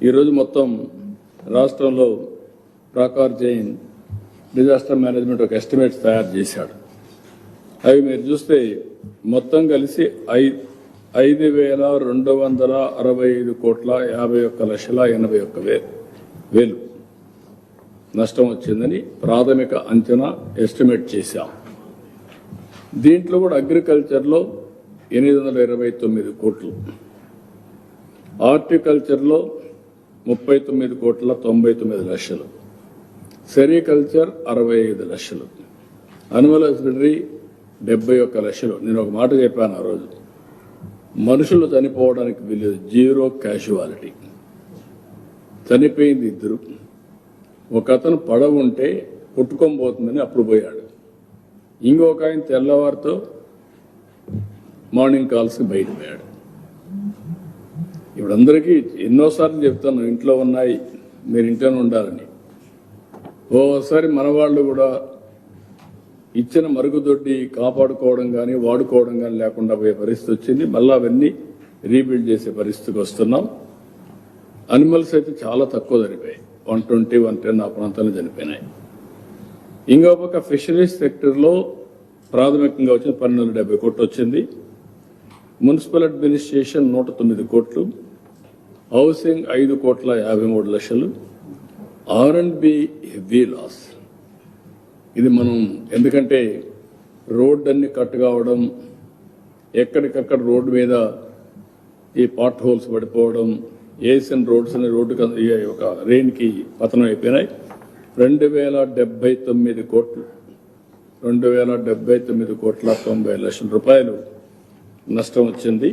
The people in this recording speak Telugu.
ఈరోజు మొత్తం రాష్ట్రంలో ప్రాకార్ జైన్ డిజాస్టర్ మేనేజ్మెంట్ ఒక ఎస్టిమేట్స్ తయారు చేశాడు. అవి మీరు చూస్తే మొత్తం కలిసి 5,265,51,81,81,000 నష్టం వచ్చిందని ప్రాథమిక అంచనా ఎస్టిమేట్ చేశాం. దీంట్లో కూడా అగ్రికల్చర్లో 829 కోట్లు, హార్టికల్చర్లో 39,99,00,000, సెరికల్చర్ 65 లక్షలు, అనిమల్ హస్బెండరీ 71 లక్షలు. నేను ఒక మాట చెప్పాను ఆ రోజు, మనుషులు చనిపోవడానికి వీలేదు, జీరో క్యాజువాలిటీ. చనిపోయింది 2. ఒక అతను పడవ ఉంటే కొట్టుకోబోతుందని అప్పుడు పోయాడు. ఇంకొక ఆయన తెల్లవారితో మార్నింగ్ కాల్స్కి బయటపోయాడు. ఇప్పుడు అందరికీ ఎన్నోసార్లు చెప్తాను, ఇంట్లో ఉన్నాయి మీరు ఇంట్లోనే ఉండాలని. ఓసారి మన వాళ్ళు కూడా ఇచ్చిన మరుగుదొడ్డి కాపాడుకోవడం కానీ వాడుకోవడం కానీ లేకుండా పోయే పరిస్థితి వచ్చింది. మళ్ళీ అవన్నీ రీబిల్డ్ చేసే పరిస్థితికి వస్తున్నాం. అనిమల్స్ అయితే చాలా తక్కువ చనిపోయాయి, 120, 110 ఆ ప్రాంతాల్లో చనిపోయినాయి. ఇంకో పక్క ఫిషరీస్ సెక్టర్లో ప్రాథమికంగా వచ్చిన 1270 కోట్లు వచ్చింది. మున్సిపల్ అడ్మినిస్ట్రేషన్ 109 కోట్లు, హౌసింగ్ 5,53,00,000, R&B హెవీ లాస్. ఇది మనం ఎందుకంటే రోడ్డు అన్ని కట్ కావడం, ఎక్కడికక్కడ రోడ్డు మీద ఈ పాట్ హోల్స్ పడిపోవడం, ఏసియన్ రోడ్స్ అనే రోడ్డు ఒక రెయిన్కి పతనం అయిపోయినాయి. 2,079 కోట్లు, 2,079,90,00,000 రూపాయలు నష్టం వచ్చింది.